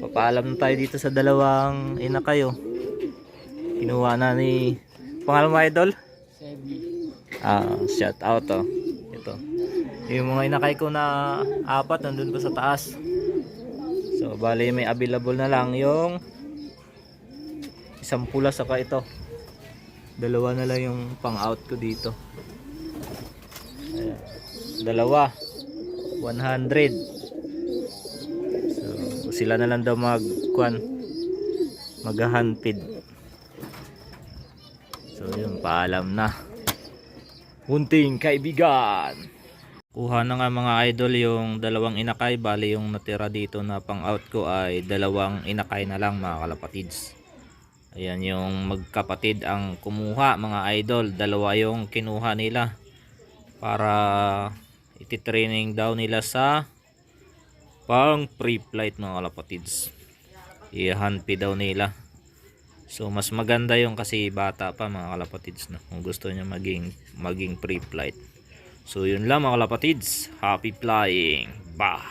Papaalam na tayo dito sa dalawang inakayo. Kinuha na ni pangalan mo, idol? Shout out oh. Ito. Yung mga inakay ko na apat nandun pa sa taas. So bali may available na lang yung isang pula saka ito. Dalawa na lang yung pang out ko dito. Ayan. Dalawa 100. So sila na lang daw maghahanpid. So yun, paalam na. Munting kaibigan. Kuha na nga mga idol yung dalawang inakay. Bali yung natira dito na pang out ko ay dalawang inakay na lang mga kalapatids. Ayan yung magkapatid ang kumuha mga idol. Dalawa yung kinuha nila para ititraining daw nila sa pang pre-flight mga kalapatids. Ihanpi daw nila. So mas maganda yung kasi bata pa mga kalapatids, no? Kung gusto niya maging pre-flight. So yun lang mga kalapatids. Happy flying. Bye.